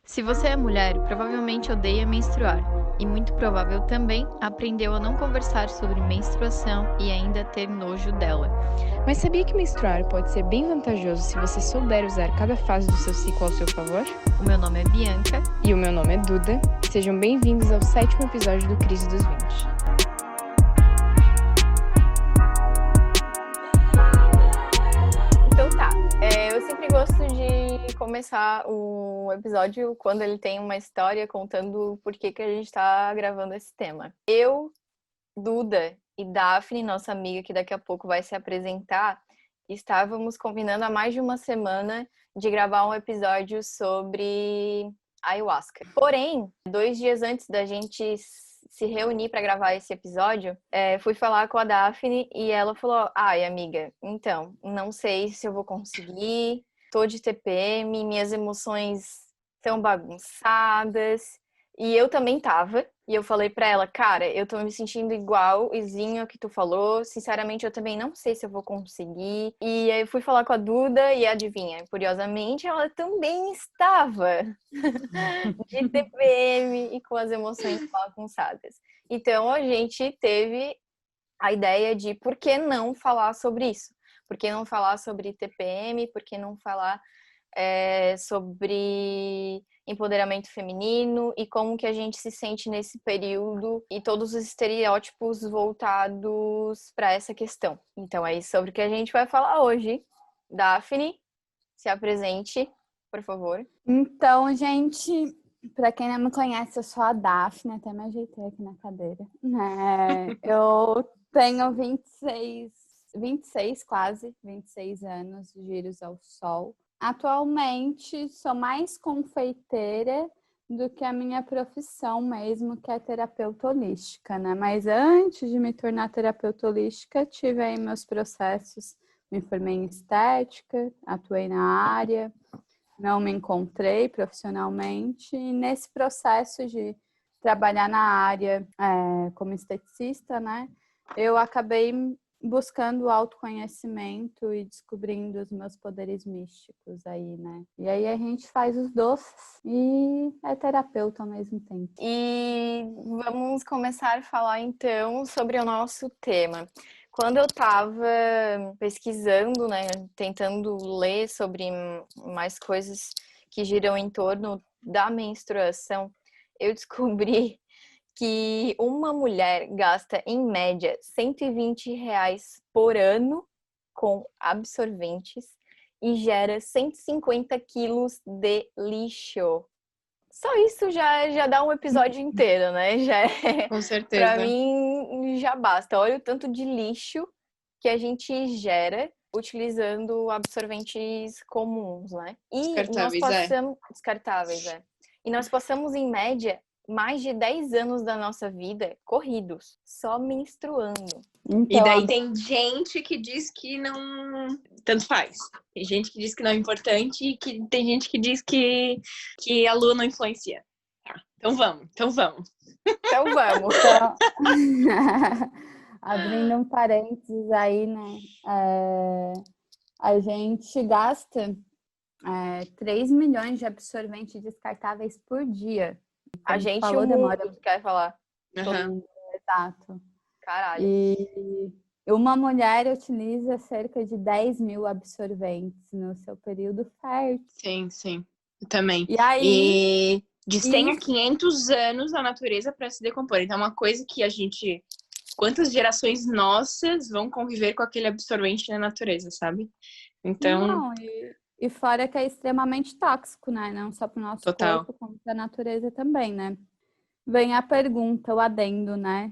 Se você é mulher, provavelmente odeia menstruar, e muito provável também aprendeu a não conversar sobre menstruação e ainda ter nojo dela. Mas sabia que menstruar pode ser bem vantajoso se você souber usar cada fase do seu ciclo ao seu favor? O meu nome é Bianca. E o meu nome é Duda. Sejam bem-vindos ao 7º episódio do Crise dos 20. Então tá, eu sempre gosto de começar o episódio quando ele tem uma história contando por que a gente tá gravando esse tema. Eu, Duda e Daphne, nossa amiga que daqui a pouco vai se apresentar, estávamos combinando há mais de uma semana de gravar um episódio sobre ayahuasca. Porém, 2 dias antes da gente se reunir para gravar esse episódio, fui falar com a Daphne e ela falou: ai, amiga, então, não sei se eu vou conseguir, tô de TPM, minhas emoções estão bagunçadas. E eu também tava, e eu falei pra ela, cara, eu tô me sentindo igualzinho ao que tu falou, sinceramente eu também não sei se eu vou conseguir. E aí eu fui falar com a Duda e adivinha, curiosamente ela também estava de TPM e com as emoções bagunçadas. Então a gente teve a ideia de por que não falar sobre isso? Por que não falar sobre TPM? Por que não falar sobre empoderamento feminino e como que a gente se sente nesse período e todos os estereótipos voltados para essa questão. Então é isso sobre o que a gente vai falar hoje. Daphne, se apresente, por favor. Então, gente, para quem não me conhece, eu sou a Daphne, até me ajeitei aqui na cadeira. Eu tenho 26 anos, giros ao sol. Atualmente, sou mais confeiteira do que a minha profissão mesmo, que é terapeuta holística, né? Mas antes de me tornar terapeuta holística, tive aí meus processos, me formei em estética, atuei na área, não me encontrei profissionalmente, e nesse processo de trabalhar na área como esteticista, né? Eu acabei buscando autoconhecimento e descobrindo os meus poderes místicos aí, né? E aí a gente faz os doces e é terapeuta ao mesmo tempo. E vamos começar a falar então sobre o nosso tema. Quando eu estava pesquisando, né, tentando ler sobre mais coisas que giram em torno da menstruação, eu descobri que uma mulher gasta, em média, R$ 120 por ano com absorventes e gera 150 quilos de lixo. Só isso já dá um episódio inteiro, né? Com certeza. Pra mim, já basta. Olha o tanto de lixo que a gente gera utilizando absorventes comuns, né? E nós passamos... Descartáveis, E nós passamos, em média, mais de 10 anos da nossa vida corridos, só menstruando. Então, E daí tem gente que diz que não... Tanto faz. Tem gente que diz que não é importante e tem gente que diz que a lua não influencia. Tá, então vamos. Então vamos. Então, abrindo um parênteses aí, né? A gente gasta 3 milhões de absorventes descartáveis por dia. A Como gente falou, o mundo, demora. quer falar? Uhum. Exato. Caralho. E uma mulher utiliza cerca de 10 mil absorventes no seu período fértil. Sim, sim. Eu também. E aí... E de 100 a 500 anos a natureza para se decompor. Então é uma coisa que a gente... Quantas gerações nossas vão conviver com aquele absorvente na natureza, sabe? Então... Não, e fora que é extremamente tóxico, né? Não só para o nosso corpo, como para a natureza também, né? Vem a pergunta, o adendo, né?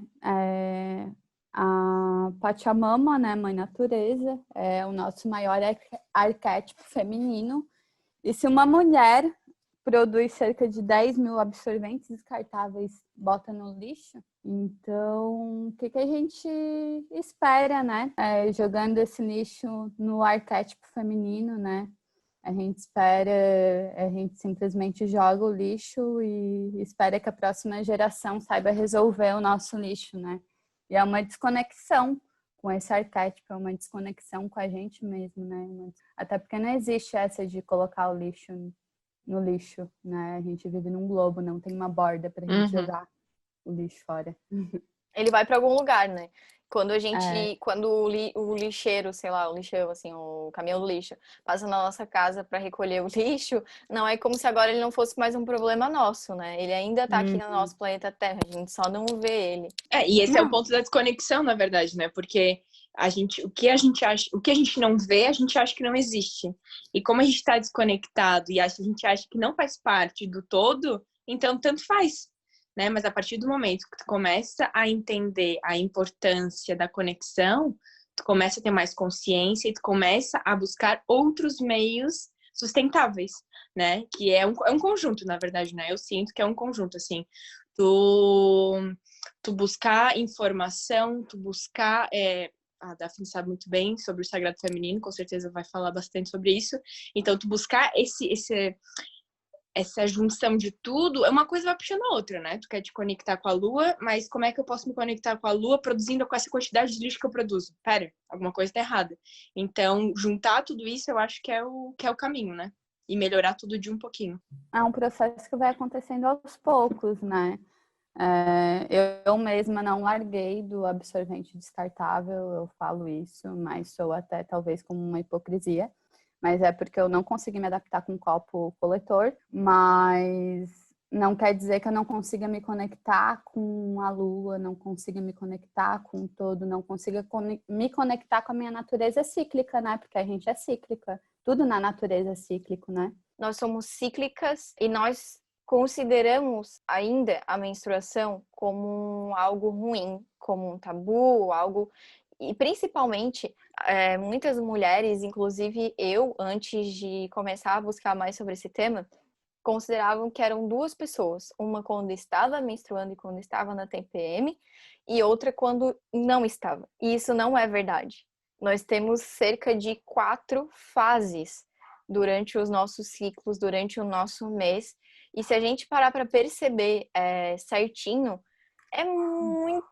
A Pachamama, né? Mãe Natureza, é o nosso maior arquétipo feminino. E se uma mulher produz cerca de 10 mil absorventes descartáveis, bota no lixo, então o que a gente espera, né? Jogando esse lixo no arquétipo feminino, né? A gente simplesmente joga o lixo e espera que a próxima geração saiba resolver o nosso lixo, né? E é uma desconexão com esse arquétipo, é uma desconexão com a gente mesmo, né? Até porque não existe essa de colocar o lixo no lixo, né? A gente vive num globo, não tem uma borda pra gente jogar o lixo fora. Ele vai para algum lugar, né? Quando a gente, É. quando o lixeiro, sei lá, o lixão, assim, o caminhão do lixo, passa na nossa casa para recolher o lixo, não é como se agora ele não fosse mais um problema nosso, né? Ele ainda tá aqui no nosso planeta Terra, a gente só não vê ele. E esse é o Não. ponto da desconexão, na verdade, né? Porque o que a gente acha, o que a gente não vê, a gente acha que não existe. E como a gente está desconectado e a gente acha que não faz parte do todo, então tanto faz, né? Mas a partir do momento que tu começa a entender a importância da conexão, tu começa a ter mais consciência e tu começa a buscar outros meios sustentáveis, né? Que é um conjunto, na verdade, né? Eu sinto que é um conjunto, assim. Tu buscar informação, tu buscar... A Daphne sabe muito bem sobre o sagrado feminino, com certeza vai falar bastante sobre isso. Então, tu buscar essa junção de tudo, uma coisa vai puxando a outra, né? Tu quer te conectar com a Lua, mas como é que eu posso me conectar com a Lua produzindo com essa quantidade de lixo que eu produzo? Pera, alguma coisa tá errada. Então, juntar tudo isso, eu acho que é o caminho, né? E melhorar tudo de um pouquinho. É um processo que vai acontecendo aos poucos, né? Eu mesma não larguei do absorvente descartável, eu falo isso, mas sou até talvez como uma hipocrisia, mas é porque eu não consegui me adaptar com copo coletor, mas não quer dizer que eu não consiga me conectar com a Lua, não consiga me conectar com o todo, não consiga me conectar com a minha natureza cíclica, né? Porque a gente é cíclica, tudo na natureza é cíclico, né? Nós somos cíclicas e nós consideramos ainda a menstruação como algo ruim, como um tabu, algo... E principalmente, muitas mulheres, inclusive eu, antes de começar a buscar mais sobre esse tema, consideravam que eram duas pessoas. Uma quando estava menstruando e quando estava na TPM, e outra quando não estava. E isso não é verdade. Nós temos cerca de 4 fases durante os nossos ciclos, durante o nosso mês. E se a gente parar para perceber certinho, é muito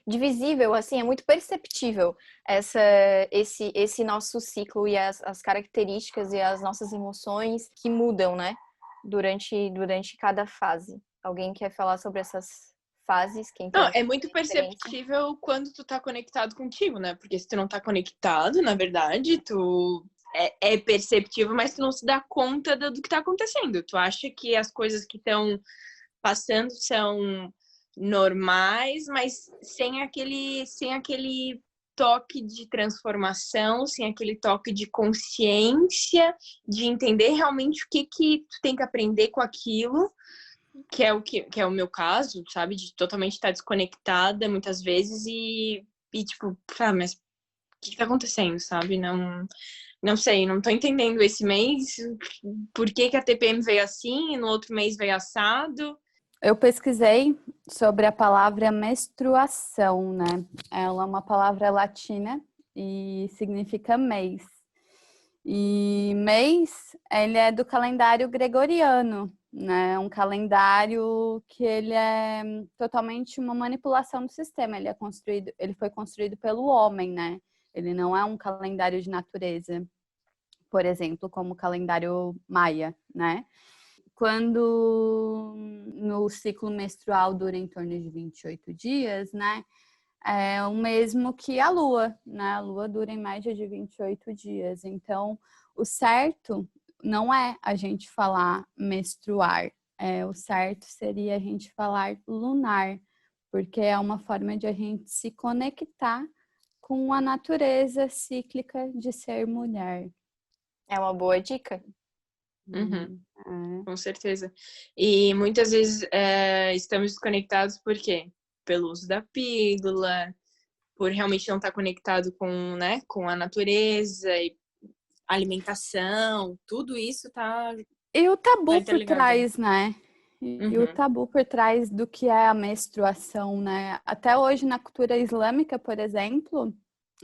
divisível, assim, é muito perceptível esse nosso ciclo e as características e as nossas emoções que mudam, né? Durante cada fase. Alguém quer falar sobre essas fases? Quem Não, tem é muito experiência? perceptível quando tu tá conectado contigo, né? Porque se tu não tá conectado, na verdade, tu é perceptível, mas tu não se dá conta do que tá acontecendo. Tu acha que as coisas que estão passando são normais, mas sem aquele toque de transformação, sem aquele toque de consciência, de entender realmente o que tu tem que aprender com aquilo, que é o meu caso, sabe? De totalmente estar desconectada muitas vezes e tipo, mas o que tá acontecendo, sabe? Não sei, não tô entendendo esse mês por que a TPM veio assim e no outro mês veio assado. Eu pesquisei sobre a palavra menstruação, né? Ela é uma palavra latina e significa mês. E mês, ele é do calendário gregoriano, né? Um calendário que ele é totalmente uma manipulação do sistema. Ele foi construído pelo homem, né? Ele não é um calendário de natureza, por exemplo, como o calendário maia, né? Quando no ciclo menstrual dura em torno de 28 dias, né? É o mesmo que a Lua, né? A Lua dura em média de 28 dias. Então, o certo não é a gente falar menstruar. O certo seria a gente falar lunar, porque é uma forma de a gente se conectar com a natureza cíclica de ser mulher. É uma boa dica. Com certeza. E muitas vezes estamos desconectados por quê? Pelo uso da pílula, por realmente não estar conectado com a natureza e alimentação, tudo isso tá... E o tabu por interligado. trás, né? E o tabu por trás do que é a menstruação, né? Até hoje, na cultura islâmica, por exemplo,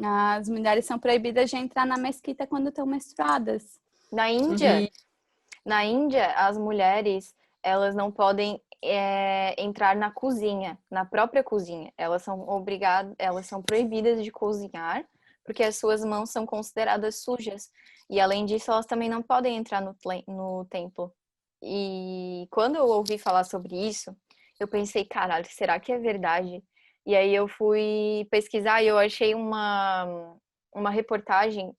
as mulheres são proibidas de entrar na mesquita quando estão menstruadas. Na Índia, as mulheres, elas não podem entrar na cozinha, na própria cozinha. Elas são proibidas de cozinhar, porque as suas mãos são consideradas sujas. E além disso, elas também não podem entrar no templo. E quando eu ouvi falar sobre isso, eu pensei, caralho, será que é verdade? E aí eu fui pesquisar e eu achei uma reportagem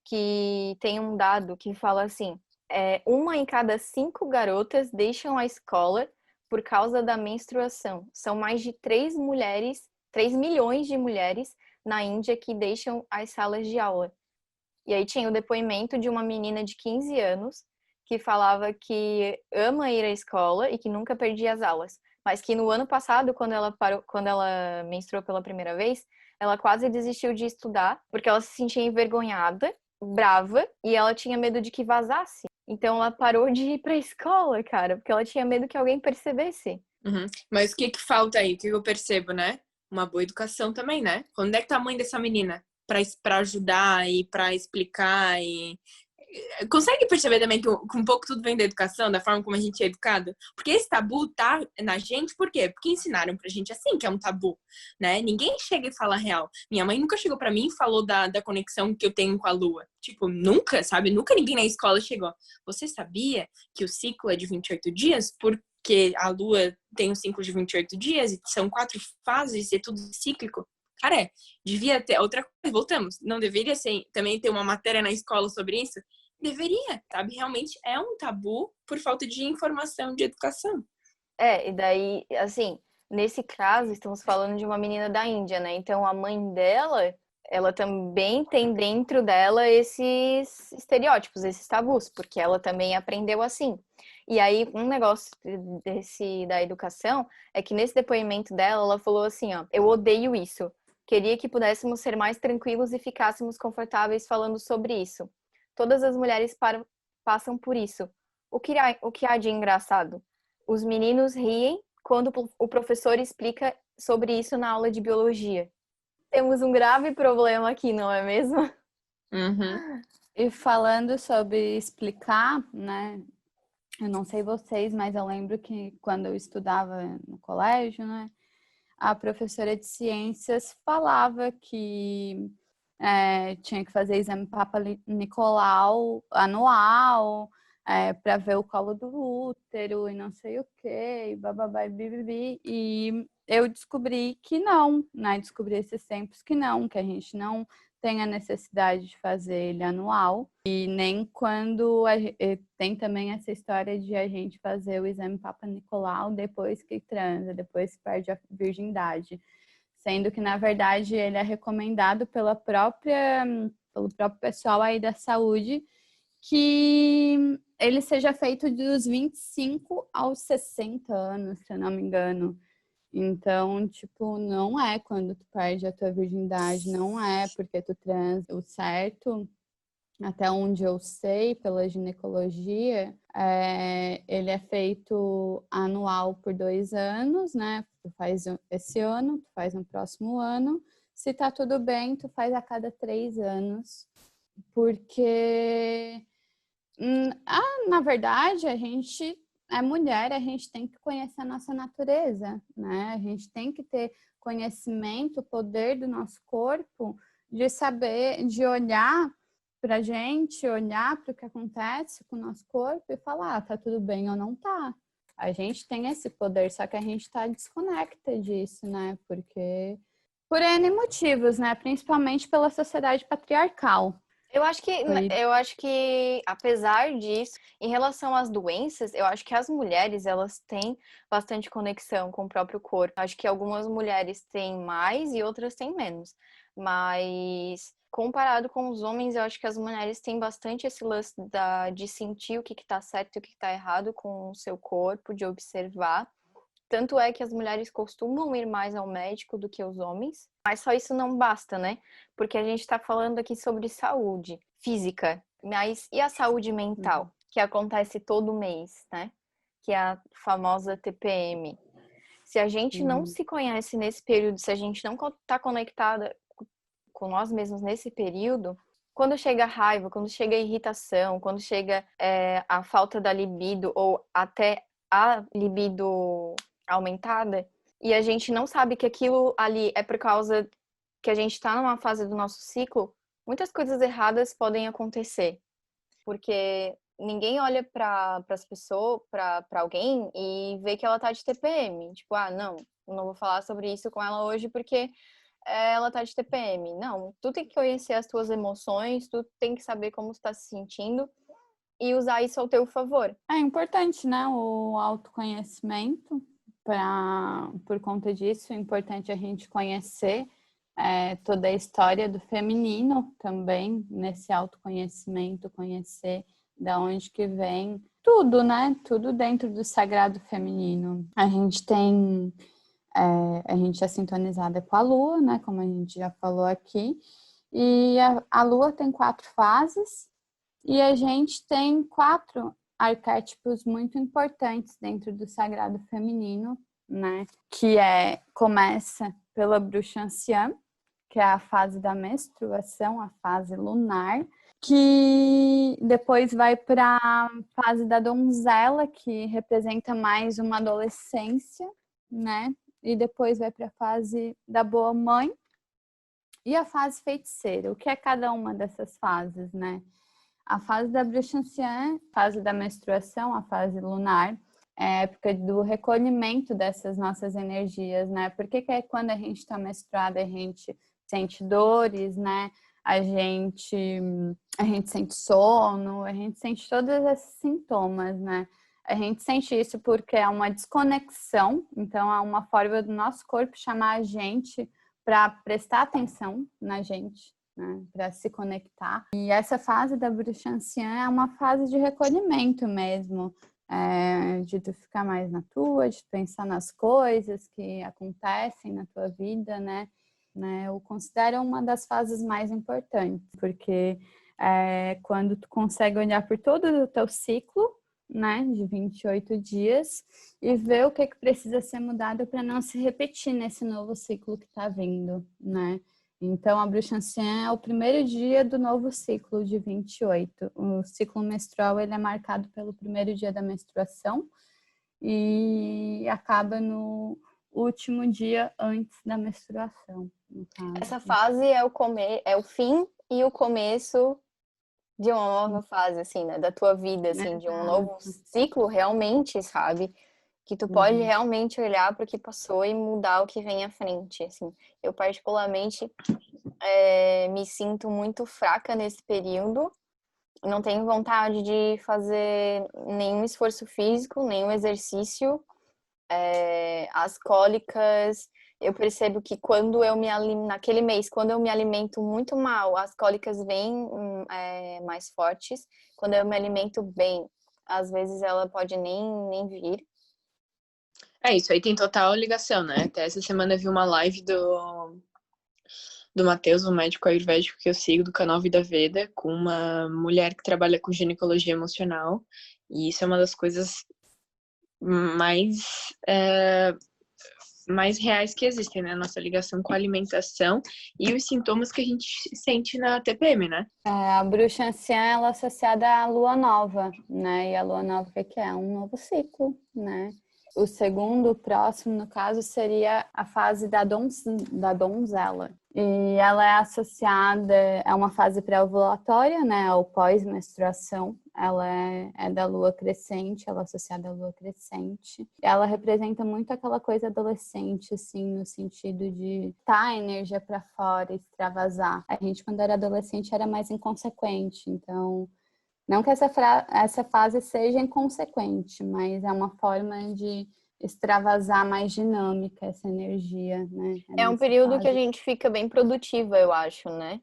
que tem um dado que fala assim, 1 em cada 5 garotas deixam a escola por causa da menstruação. São mais de 3 milhões de mulheres na Índia que deixam as salas de aula. E aí tinha o depoimento de uma menina de 15 anos que falava que ama ir à escola e que nunca perdia as aulas. Mas que no ano passado, quando ela menstruou pela primeira vez, ela quase desistiu de estudar, porque ela se sentia envergonhada, brava, e ela tinha medo de que vazasse. Então ela parou de ir pra escola, cara, porque ela tinha medo que alguém percebesse. Uhum. Mas o que falta aí? O que eu percebo, né? Uma boa educação também, né? Onde é que tá a mãe dessa menina? Pra ajudar e pra explicar e... Consegue perceber também que um pouco tudo vem da educação, da forma como a gente é educado? Porque esse tabu tá na gente, por quê? Porque ensinaram pra gente assim, que é um tabu, né? Ninguém chega e fala a real. Minha mãe nunca chegou pra mim e falou da conexão que eu tenho com a lua. Tipo, nunca, sabe? Nunca ninguém na escola chegou. Você sabia que o ciclo é de 28 dias? Porque a lua tem um ciclo de 28 dias e são 4 fases e é tudo cíclico? Cara, devia ter outra coisa. Voltamos. Não deveria ser, também ter uma matéria na escola sobre isso? Deveria, sabe? Realmente é um tabu por falta de informação, de educação. E daí, assim, nesse caso, estamos falando de uma menina da Índia, né? Então, a mãe dela, ela também tem dentro dela esses estereótipos, esses tabus, porque ela também aprendeu assim. E aí, um negócio da educação é que nesse depoimento dela, ela falou assim, ó, eu odeio isso. Queria que pudéssemos ser mais tranquilos e ficássemos confortáveis falando sobre isso. Todas as mulheres passam por isso. O que há de engraçado? Os meninos riem quando o professor explica sobre isso na aula de biologia. Temos um grave problema aqui, não é mesmo? Uhum. E falando sobre explicar, né? Eu não sei vocês, mas eu lembro que quando eu estudava no colégio, né? A professora de ciências falava que tinha que fazer exame Papa Nicolau anual, para ver o colo do útero e não sei o que, e bababá e bibibi. E eu descobri que não, né? Descobri esses tempos que a gente não tem a necessidade de fazer ele anual. E nem quando tem também essa história de a gente fazer o exame Papa Nicolau depois que transa, depois que perde a virgindade. Sendo que, na verdade, ele é recomendado pelo próprio pessoal aí da saúde que ele seja feito dos 25 aos 60 anos, se eu não me engano. Então, tipo, não é quando tu perde a tua virgindade, não é porque tu transa. O certo, até onde eu sei, pela ginecologia, ele é feito anual por 2 anos, né? Tu faz esse ano, tu faz no próximo ano. Se tá tudo bem, tu faz a cada 3 anos. Porque, na verdade, a gente é mulher, a gente tem que conhecer a nossa natureza, né? A gente tem que ter conhecimento, poder do nosso corpo, de saber, de olhar pra gente, olhar para o que acontece com o nosso corpo e falar, tá tudo bem ou não tá. A gente tem esse poder, só que a gente tá desconecta disso, né? Porque por N motivos, né? Principalmente pela sociedade patriarcal. Eu acho que, apesar disso, em relação às doenças, eu acho que as mulheres, elas têm bastante conexão com o próprio corpo. Acho que algumas mulheres têm mais e outras têm menos. Mas, comparado com os homens, eu acho que as mulheres têm bastante esse lance de sentir o que está certo e o que está errado com o seu corpo, de observar. Tanto é que as mulheres costumam ir mais ao médico do que os homens. Mas só isso não basta, né? Porque a gente está falando aqui sobre saúde física. Mas e a saúde mental? Que acontece todo mês, né? Que é a famosa TPM. Se a gente não se conhece nesse período, se a gente não está conectada com nós mesmos nesse período, quando chega a raiva, quando chega a irritação, quando chega a falta da libido ou até a libido aumentada, e a gente não sabe que aquilo ali é por causa que a gente está numa fase do nosso ciclo, muitas coisas erradas podem acontecer, porque ninguém olha para as pessoas, para alguém e vê que ela tá de TPM. Tipo, não, eu não vou falar sobre isso com ela hoje porque ela tá de TPM. Não, tu tem que conhecer as tuas emoções, tu tem que saber como tu tá se sentindo e usar isso ao teu favor. É importante, né, o autoconhecimento. Por conta disso, é importante a gente conhecer toda a história do feminino também, nesse autoconhecimento, conhecer da onde que vem tudo, né? Tudo dentro do sagrado feminino. A gente tem, a gente é sintonizada com a Lua, né? Como a gente já falou aqui. E a Lua tem 4 fases e a gente tem 4 arquétipos muito importantes dentro do sagrado feminino, né? Que começa pela bruxa anciã, que é a fase da menstruação, a fase lunar, que depois vai para a fase da donzela, que representa mais uma adolescência, né? E depois vai para a fase da boa mãe e a fase feiticeira. O que é cada uma dessas fases, né? A fase da bruxa anciã, fase da menstruação, a fase lunar, é a época do recolhimento dessas nossas energias, né? Porque que é quando a gente está menstruada, a gente sente dores, né? A gente sente sono, a gente sente todos esses sintomas, né? A gente sente isso porque é uma desconexão, então é uma forma do nosso corpo chamar a gente para prestar atenção na gente, né, para se conectar. E essa fase da bruxa anciã é uma fase de recolhimento mesmo, de tu ficar mais na tua, de pensar nas coisas que acontecem na tua vida, né? Eu considero uma das fases mais importantes, porque quando tu consegue olhar por todo o teu ciclo, né, de 28 dias e ver o que precisa ser mudado para não se repetir nesse novo ciclo que está vindo, né? Então, a bruxa anciã é o primeiro dia do novo ciclo de 28. O ciclo menstrual ele é marcado pelo primeiro dia da menstruação e acaba no último dia antes da menstruação. Essa fase é o fim e o começo de uma nova fase, assim, né? Da tua vida, assim, de um novo ciclo realmente, sabe? Que tu pode realmente olhar para o que passou e mudar o que vem à frente, assim. Eu, particularmente, me sinto muito fraca nesse período. Não tenho vontade de fazer nenhum esforço físico, nenhum exercício. As cólicas, eu percebo que quando eu naquele mês, quando eu me alimento muito mal, as cólicas vêm mais fortes. Quando eu me alimento bem, às vezes ela pode nem vir. Isso aí tem total ligação, né? Até essa semana eu vi uma live do Matheus, um médico ayurvédico que eu sigo, do canal Vida Veda, com uma mulher que trabalha com ginecologia emocional. E isso é uma das coisas mais reais que existem, né? A nossa ligação com a alimentação e os sintomas que a gente sente na TPM, né? A bruxa anciã, ela é associada à lua nova, né? E a lua nova, o que é? Um novo ciclo, né? O segundo, próximo, no caso, seria a fase da donzela. E ela é associada, é uma fase pré-ovulatória, né? Ou pós-menstruação. Ela é da lua crescente, ela é associada à lua crescente. Ela representa muito aquela coisa adolescente, assim, no sentido de tá a energia para fora, extravasar. A gente, quando era adolescente, era mais inconsequente, então... Não que essa fase seja inconsequente, mas é uma forma de extravasar mais dinâmica essa energia, né? É um período que a gente fica bem produtiva, eu acho, né?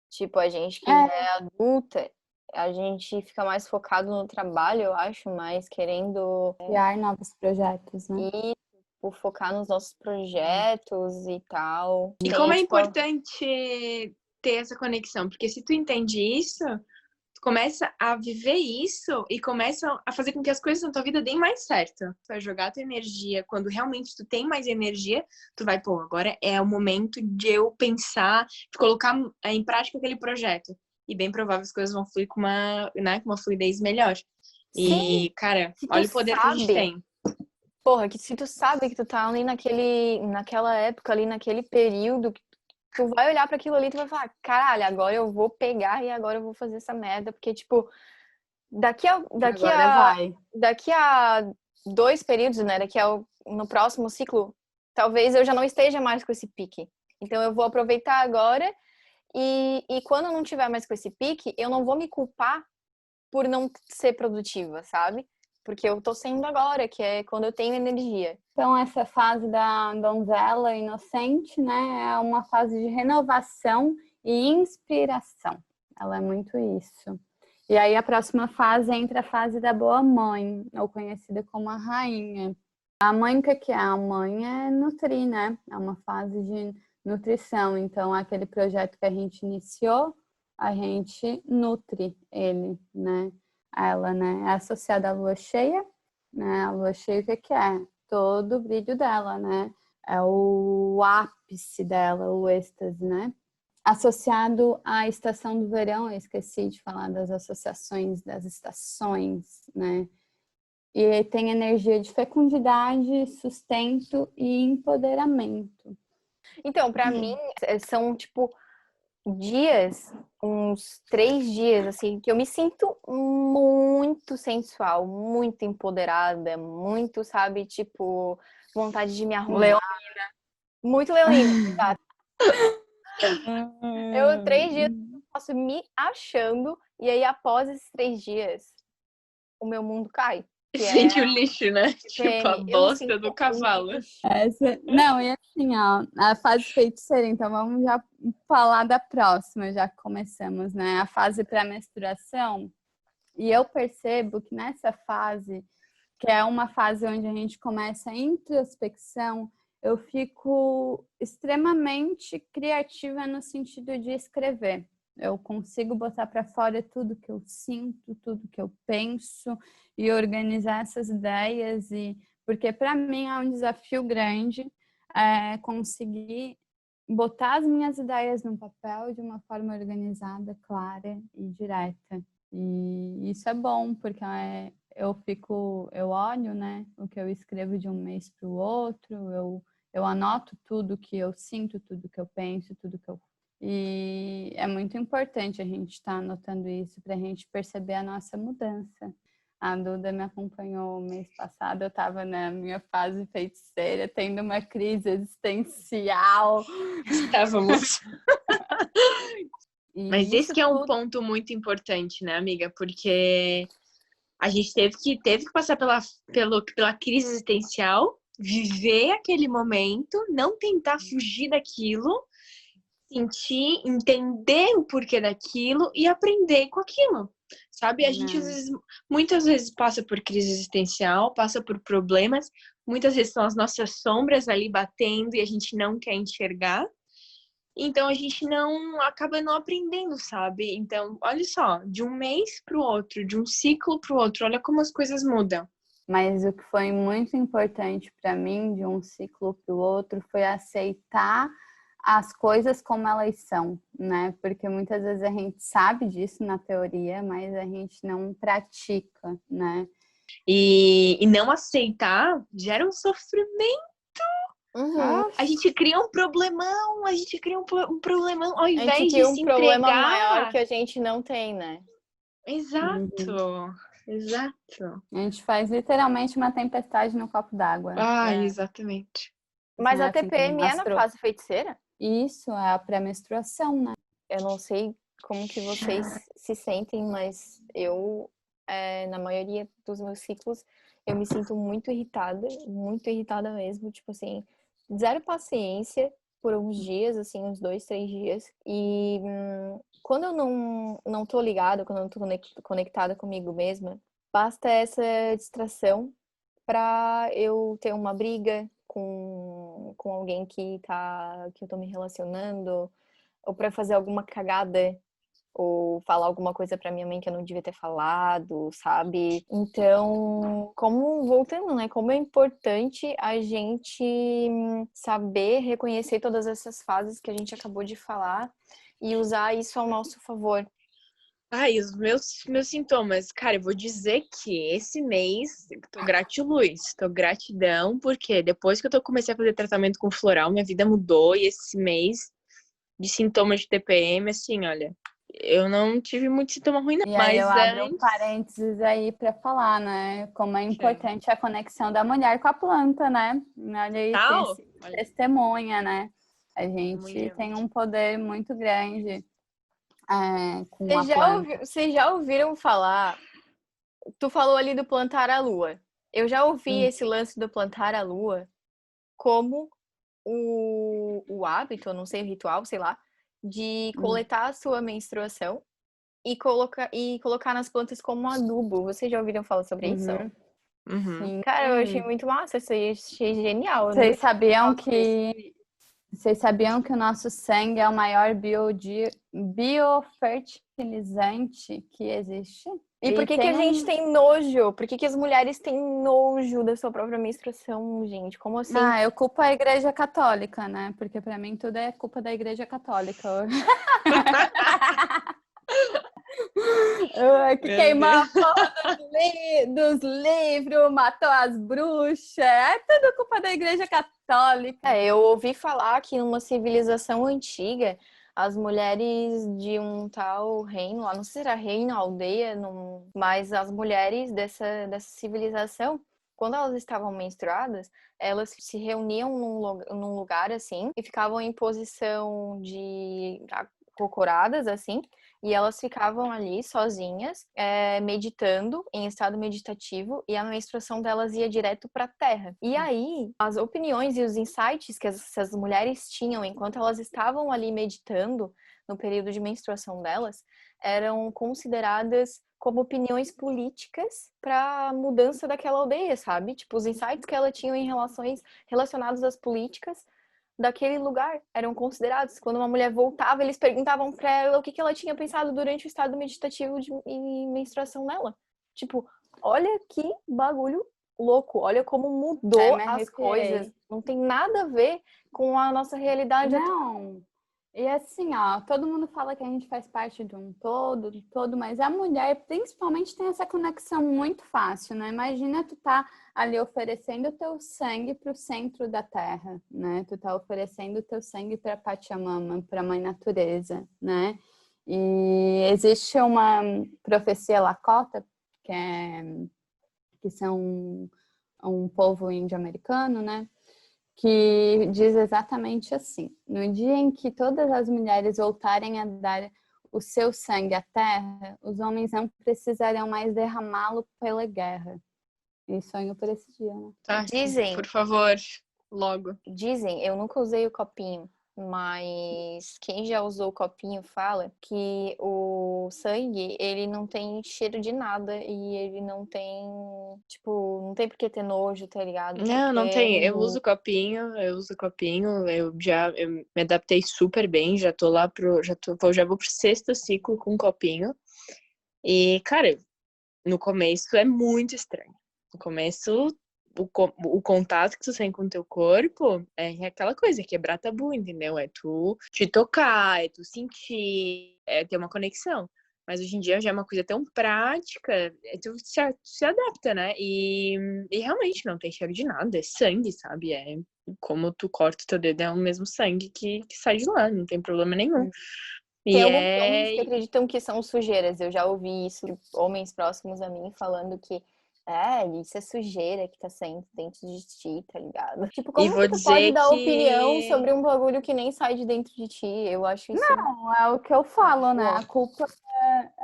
Tipo, a gente que já é adulta, a gente fica mais focado no trabalho, eu acho, mais querendo... criar novos projetos, né? E focar nos nossos projetos e tal. E como é importante ter essa conexão, porque se tu entende isso... começa a viver isso e começa a fazer com que as coisas na tua vida deem mais certo. Tu vai jogar a tua energia, quando realmente tu tem mais energia, tu vai, agora é o momento de eu pensar, de colocar em prática aquele projeto. E bem provável as coisas vão fluir com uma fluidez melhor. Sim, e, cara, olha o poder que a gente tem. Porra, que se tu sabe que tu tá ali naquela época, ali naquele período Tu vai olhar pra aquilo ali e tu vai falar, caralho, agora eu vou pegar e agora eu vou fazer essa merda. Porque, tipo, Agora vai. daqui a 2 períodos, né? No próximo ciclo, talvez eu já não esteja mais com esse pique. Então eu vou aproveitar agora e quando eu não tiver mais com esse pique, eu não vou me culpar por não ser produtiva, sabe? Porque eu tô sendo agora, que é quando eu tenho energia. Então, essa fase da donzela inocente, né, é uma fase de renovação e inspiração. Ela é muito isso. E aí, a próxima fase entra a fase da boa mãe, ou conhecida como a rainha. A mãe, o que é? A mãe é nutrir, né? É uma fase de nutrição. Então, aquele projeto que a gente iniciou, a gente nutre ele, né? Ela, né? É associada à lua cheia, né? A lua cheia, o que é? Todo o brilho dela, né? É o ápice dela, o êxtase, né? Associado à estação do verão, eu esqueci de falar das associações das estações, né? E tem energia de fecundidade, sustento e empoderamento. Então, pra mim, são, tipo, dias, uns 3 dias, assim, que eu me sinto muito sensual, muito empoderada, muito, sabe, tipo, vontade de me arrumar. Muito leonina, exato. Eu, 3 dias, posso me achando, e aí, após esses 3 dias, o meu mundo cai. Que Sente o lixo, né? Tipo, a eu me bosta sinto do cavalo. Não, e assim, ó, a fase feiticeira, então vamos já falar da próxima, já que começamos, né? A fase pré-menstruação. E eu percebo que nessa fase, que é uma fase onde a gente começa a introspecção, eu fico extremamente criativa no sentido de escrever. Eu consigo botar para fora tudo que eu sinto, tudo que eu penso e organizar essas ideias. Porque para mim é um desafio grande conseguir botar as minhas ideias no papel de uma forma organizada, clara e direta. E isso é bom, porque eu olho, né, o que eu escrevo de um mês para o outro, eu anoto tudo que eu sinto, tudo que eu penso, tudo que eu... E é muito importante a gente estar anotando isso para a gente perceber a nossa mudança. A Duda me acompanhou mês passado, eu estava na minha fase feiticeira, tendo uma crise existencial. Estávamos. Mas esse que é um tudo... ponto muito importante, né, amiga? Porque a gente teve que passar pela crise existencial, viver aquele momento, não tentar fugir daquilo, sentir, entender o porquê daquilo e aprender com aquilo, sabe? A gente, muitas vezes passa por crise existencial, passa por problemas, muitas vezes são as nossas sombras ali batendo e a gente não quer enxergar. Então, a gente acaba não aprendendo, sabe? Então, olha só, de um mês para o outro, de um ciclo para o outro, olha como as coisas mudam. Mas o que foi muito importante para mim, de um ciclo para o outro, foi aceitar as coisas como elas são, né? Porque muitas vezes a gente sabe disso na teoria, mas a gente não pratica, né? E não aceitar gera um sofrimento. Uhum. A gente cria um problemão, ao invés de se entregar. A gente cria um problema maior que a gente não tem, né? Exato, exato. A gente faz literalmente uma tempestade no copo d'água. Exatamente. Mas Não é a assim TPM é na fase feiticeira? Isso, é a pré-menstruação, né? Eu não sei como que vocês se sentem, mas eu, na maioria dos meus ciclos, eu me sinto muito irritada mesmo. Tipo assim, zero paciência por uns dias, assim, uns 2, 3 dias. E quando eu não tô ligada, quando eu não tô conectada comigo mesma, basta essa distração pra eu ter uma briga com alguém que eu tô me relacionando, ou pra fazer alguma cagada, ou falar alguma coisa pra minha mãe que eu não devia ter falado, sabe? Então, voltando, né? Como é importante a gente saber reconhecer todas essas fases que a gente acabou de falar e usar isso ao nosso favor. E os meus sintomas, cara, eu vou dizer que esse mês tô gratiluz, tô gratidão, porque depois que eu comecei a fazer tratamento com floral, minha vida mudou e esse mês de sintomas de TPM, assim, olha, eu não tive muito sintoma ruim, não. E aí Mas eu abro um antes... parênteses aí para falar, né? Como é importante a conexão da mulher com a planta, né? Olha aí, Tal, olha, testemunha, né? A gente mulher. tem um poder muito grande com a planta. Vocês já ouviram falar? Tu falou ali do plantar a lua. Eu já ouvi esse lance do plantar a lua como o hábito, eu não sei, o ritual, sei lá, de coletar a sua menstruação e colocar nas plantas como adubo. Vocês já ouviram falar sobre isso? Uhum. Sim. Cara, eu achei muito massa, isso aí, achei genial. Vocês sabiam que o nosso sangue é o maior biofertilizante que existe? E por que a gente tem nojo? Por que as mulheres têm nojo da sua própria menstruação, gente? Como assim? Eu culpo a Igreja Católica, né? Porque pra mim tudo é culpa da Igreja Católica. Que queimou a porra dos livros, matou as bruxas. É tudo culpa da Igreja Católica. Eu ouvi falar que numa civilização antiga, as mulheres de um tal reino, lá não sei se era reino, aldeia, mas as mulheres dessa civilização, quando elas estavam menstruadas, elas se reuniam num lugar assim e ficavam em posição de acocoradas assim, e elas ficavam ali sozinhas, meditando, em estado meditativo, e a menstruação delas ia direto para a terra. E aí, as opiniões e os insights que essas mulheres tinham enquanto elas estavam ali meditando, no período de menstruação delas, eram consideradas como opiniões políticas para a mudança daquela aldeia, sabe? Tipo, os insights que ela tinha em relacionados às políticas daquele lugar eram considerados. Quando uma mulher voltava, eles perguntavam para ela o que ela tinha pensado durante o estado meditativo e menstruação dela. Tipo, olha que bagulho louco, olha como mudou as coisas. Não tem nada a ver com a nossa realidade atual. E assim, todo mundo fala que a gente faz parte de um todo, mas a mulher principalmente tem essa conexão muito fácil, né? Imagina tu tá ali oferecendo o teu sangue pro centro da terra, né? Tu tá oferecendo o teu sangue pra Pachamama, pra Mãe Natureza, né? E existe uma profecia Lakota, que são um povo índio-americano, né? Que diz exatamente assim: no dia em que todas as mulheres voltarem a dar o seu sangue à terra, os homens não precisarão mais derramá-lo pela guerra. E sonho por esse dia, né? Tá, Dizem, por favor, logo. Dizem, eu nunca usei o copinho, mas quem já usou o copinho fala que o sangue, ele não tem cheiro de nada e ele não tem, tipo, não tem por que ter nojo, tá ligado? Não tem. Eu uso copinho, eu me adaptei super bem, já vou pro 6º ciclo com copinho. E, cara, no começo é muito estranho. No começo, o contato que tu tem com o teu corpo é aquela coisa, é quebrar tabu, entendeu? É tu te tocar, é tu sentir, é ter uma conexão. Mas hoje em dia já é uma coisa tão prática, tu se adapta, né? E realmente não tem cheiro de nada, é sangue, sabe? É como tu corta o teu dedo, é o mesmo sangue que sai de lá, não tem problema nenhum. Tem alguns homens que acreditam que são sujeiras. Eu já ouvi isso de homens próximos a mim falando que isso é sujeira que tá saindo dentro de ti, tá ligado? Tipo, como que tu pode dar opinião sobre um bagulho que nem sai de dentro de ti? Eu acho isso... Não, é o que eu falo, né? A culpa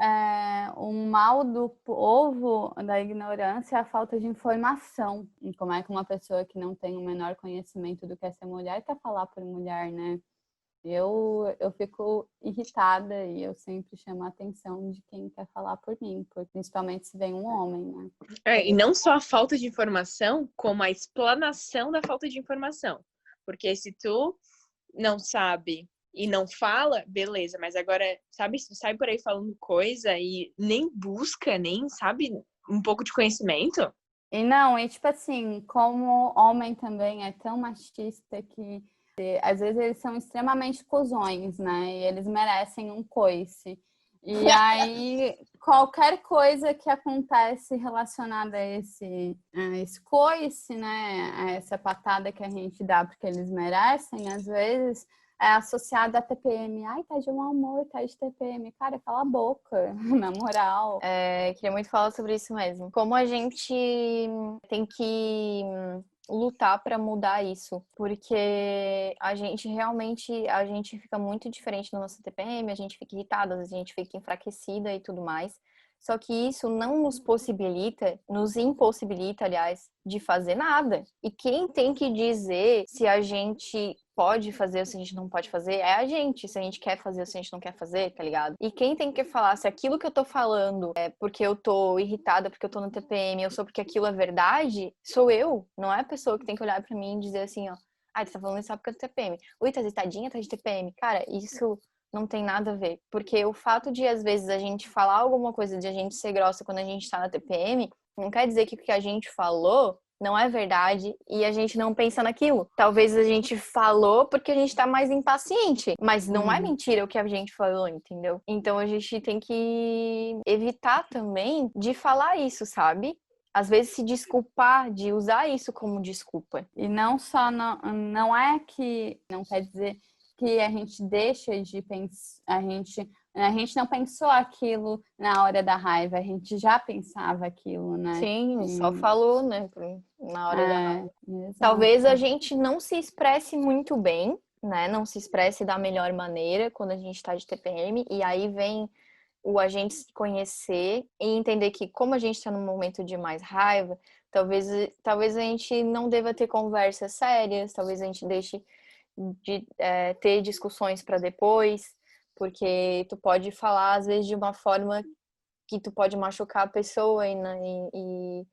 é o mal do povo, da ignorância, a falta de informação. E como é que uma pessoa que não tem o menor conhecimento do que é ser mulher quer falar por mulher, né? Eu fico irritada e eu sempre chamo a atenção de quem quer falar por mim, principalmente se vem um homem, né? E não só a falta de informação, como a explanação da falta de informação. Porque se tu não sabe e não fala, beleza, mas agora, sabe, tu sai por aí falando coisa e nem busca, nem sabe um pouco de conhecimento. E tipo assim, como homem também é tão machista que às vezes eles são extremamente cuzões, né? E eles merecem um coice. E aí, qualquer coisa que acontece relacionada a esse coice, né? A essa patada que a gente dá porque eles merecem, às vezes é associado a TPM. Ai, tá de mau humor, tá de TPM. Cara, cala a boca, na moral. Queria muito falar sobre isso mesmo. Como a gente tem que lutar para mudar isso, porque a gente fica muito diferente no nosso TPM, a gente fica irritada, a gente fica enfraquecida e tudo mais. Só que isso não nos impossibilita, aliás, de fazer nada. E quem tem que dizer se a gente pode fazer ou se a gente não pode fazer é a gente. Se a gente quer fazer ou se a gente não quer fazer, tá ligado? E quem tem que falar se aquilo que eu tô falando é porque eu tô irritada, porque eu tô no TPM, ou só porque aquilo é verdade, sou eu. Não é a pessoa que tem que olhar pra mim e dizer assim, ó, tu tá falando isso só porque eu tô TPM. Ui, tá irritadinha, tá de TPM. Cara, isso não tem nada a ver. Porque o fato de, às vezes, a gente falar alguma coisa, de a gente ser grossa quando a gente tá na TPM, não quer dizer que o que a gente falou não é verdade e a gente não pensa naquilo. Talvez a gente falou porque a gente tá mais impaciente, mas não é mentira o que a gente falou, entendeu? Então a gente tem que evitar também de falar isso, sabe? Às vezes se desculpar, de usar isso como desculpa. E não só, não é que, não quer dizer que a gente deixa de pensar, a gente não pensou aquilo na hora da raiva, a gente já pensava aquilo, né? Sim, só falou, né, na hora da raiva. Exato. Talvez a gente não se expresse muito bem, né? Não se expresse da melhor maneira quando a gente tá de TPM, e aí vem o a gente se conhecer e entender que como a gente tá num momento de mais raiva, talvez a gente não deva ter conversas sérias, talvez a gente deixe de ter discussões para depois, porque tu pode falar às vezes de uma forma que tu pode machucar a pessoa e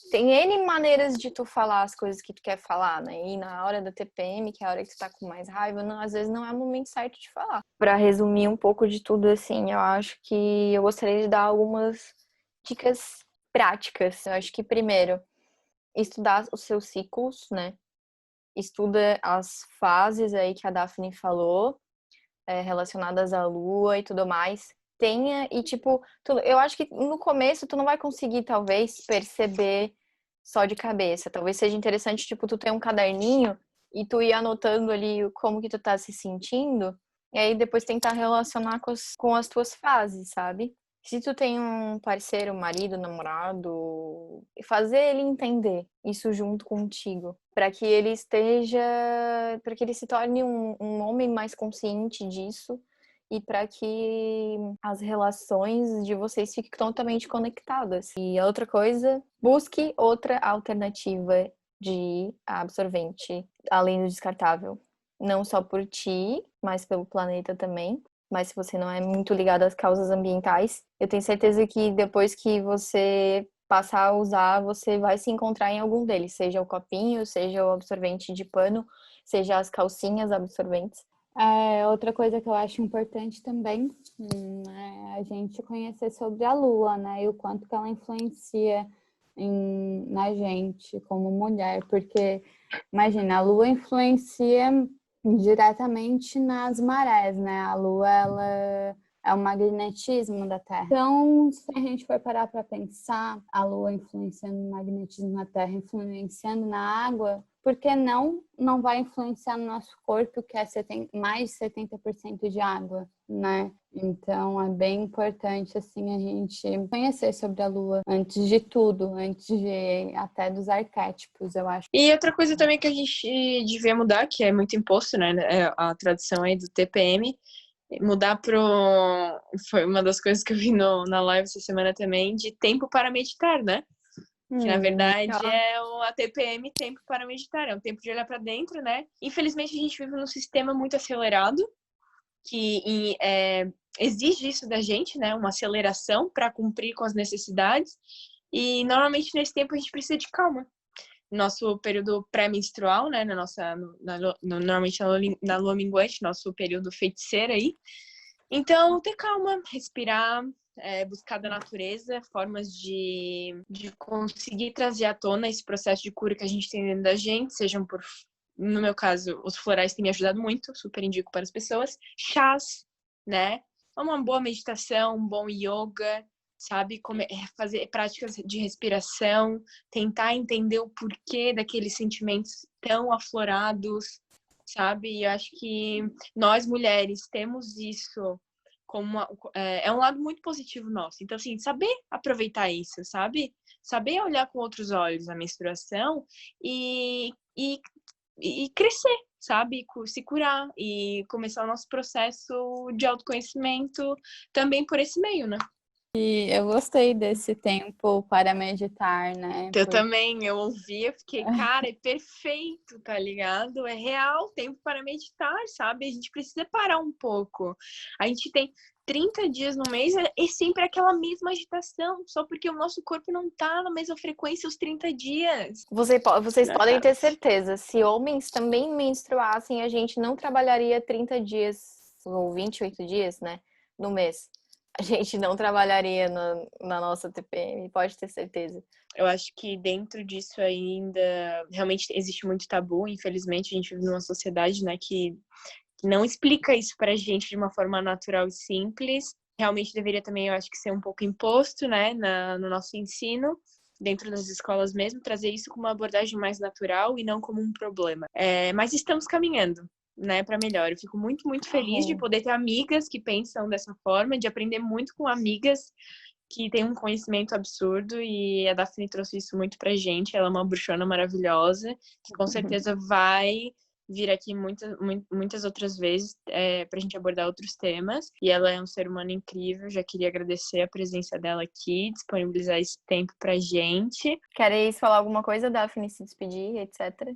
tem N maneiras de tu falar as coisas que tu quer falar, né? E na hora da TPM, que é a hora que tu tá com mais raiva, às vezes não é o momento certo de falar. Para resumir um pouco de tudo, assim, eu acho que eu gostaria de dar algumas dicas práticas. Eu acho que, primeiro, estudar os seus ciclos, né? Estuda as fases aí que a Daphne falou, relacionadas à lua e tudo mais. Eu acho que no começo tu não vai conseguir, talvez, perceber só de cabeça. Talvez seja interessante, tipo, tu ter um caderninho e tu ir anotando ali como que tu tá se sentindo, e aí depois tentar relacionar com as tuas fases, sabe? Se tu tem um parceiro, marido, namorado, fazer ele entender isso junto contigo, para que ele se torne um homem mais consciente disso e para que as relações de vocês fiquem totalmente conectadas. E a outra coisa, busque outra alternativa de absorvente, além do descartável. Não só por ti, mas pelo planeta também. Mas se você não é muito ligado às causas ambientais, eu tenho certeza que depois que você passar a usar, você vai se encontrar em algum deles, seja o copinho, seja o absorvente de pano, seja as calcinhas absorventes. Outra coisa que eu acho importante também é a gente conhecer sobre a Lua, né? E o quanto que ela influencia na gente como mulher, porque imagina, a Lua influencia diretamente nas marés, né? A Lua, ela é o magnetismo da Terra. Então, se a gente for parar para pensar, a Lua influenciando no magnetismo na Terra, influenciando na água, por que não vai influenciar no nosso corpo, que é mais de 70% de água, né? Então, é bem importante, assim, a gente conhecer sobre a Lua antes de tudo, antes até dos arquétipos, eu acho. E outra coisa também que a gente devia mudar, que é muito imposto, né? A tradução aí do TPM, mudar foi uma das coisas que eu vi na live essa semana também, de tempo para meditar, né? Que na verdade é a TPM, tempo para meditar, é um tempo de olhar para dentro, né? Infelizmente a gente vive num sistema muito acelerado, que exige isso da gente, né? Uma aceleração para cumprir com as necessidades, e normalmente nesse tempo a gente precisa de calma. Nosso período pré-menstrual, né? Normalmente na lua minguante, nosso período feiticeiro aí. Então, ter calma, respirar, buscar da natureza formas de conseguir trazer à tona esse processo de cura que a gente tem dentro da gente, sejam no meu caso, os florais têm me ajudado muito, super indico para as pessoas. Chás, né? Uma boa meditação, um bom yoga, sabe? Fazer práticas de respiração, tentar entender o porquê daqueles sentimentos tão aflorados, sabe? E eu acho que nós, mulheres, temos isso como é um lado muito positivo nosso. Então, assim, saber aproveitar isso, sabe? Saber olhar com outros olhos a menstruação e crescer, sabe? Se curar e começar o nosso processo de autoconhecimento também por esse meio, né? E eu gostei desse tempo para meditar, né? Eu também, eu ouvi, eu fiquei, cara, é perfeito, tá ligado? É real, tempo para meditar, sabe? A gente precisa parar um pouco. A gente tem 30 dias no mês, é sempre aquela mesma agitação, só porque o nosso corpo não tá na mesma frequência os 30 dias. Vocês podem ter certeza, se homens também menstruassem, a gente não trabalharia 30 dias, ou 28 dias, né, no mês. A gente não trabalharia na nossa TPM, pode ter certeza. Eu acho que dentro disso ainda realmente existe muito tabu. Infelizmente, a gente vive numa sociedade, né, que não explica isso pra gente de uma forma natural e simples. Realmente deveria também, eu acho que ser um pouco imposto, né, no nosso ensino, dentro das escolas mesmo, trazer isso com uma abordagem mais natural e não como um problema. Mas estamos caminhando, né, para melhor. Eu fico muito, muito feliz de poder ter amigas que pensam dessa forma, de aprender muito com amigas que têm um conhecimento absurdo, e a Daphne trouxe isso muito pra gente. Ela é uma bruxona maravilhosa, que com certeza vai vir aqui muitas outras vezes pra gente abordar outros temas. E ela é um ser humano incrível. Já queria agradecer a presença dela aqui, disponibilizar esse tempo pra gente. Queres falar alguma coisa, Daphne, se despedir, etc?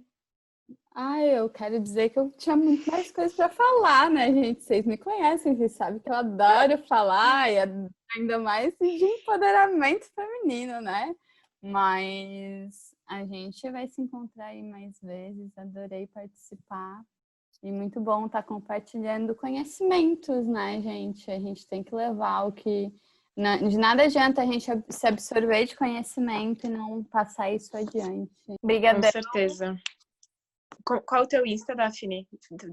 Eu quero dizer que eu tinha muito mais coisas para falar, né, gente? Vocês me conhecem, vocês sabem que eu adoro falar, e ainda mais de empoderamento feminino, né? Mas a gente vai se encontrar aí mais vezes, adorei participar. E muito bom estar compartilhando conhecimentos, né, gente? A gente tem que levar o que... De nada adianta a gente se absorver de conhecimento e não passar isso adiante. Obrigada. Com certeza. Qual é o teu Insta, Daphne?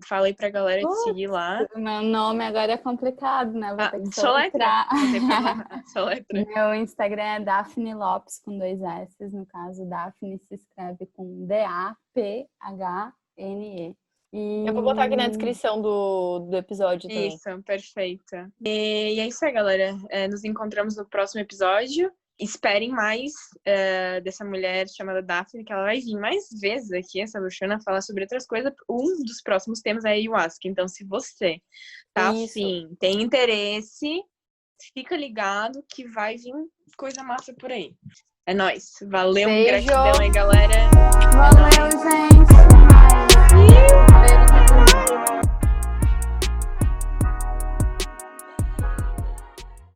Fala aí pra galera te seguir lá. Meu nome agora é complicado, né? Vou ter que soletrar. Soletra. Meu Instagram é Daphne Lopes, com 2 S. No caso, Daphne se escreve com D-A-P-H-N-E. Eu vou botar aqui na descrição do episódio também. Isso, perfeita. E é isso aí, galera. Nos encontramos no próximo episódio. Esperem mais dessa mulher chamada Daphne, que ela vai vir mais vezes aqui, essa bruxona, falar sobre outras coisas. Um dos próximos temas é a ayahuasca. Então, se você tá afim, tem interesse, fica ligado que vai vir coisa massa por aí. É nóis. Valeu, beijo. Gratidão aí, galera. Valeu, gente.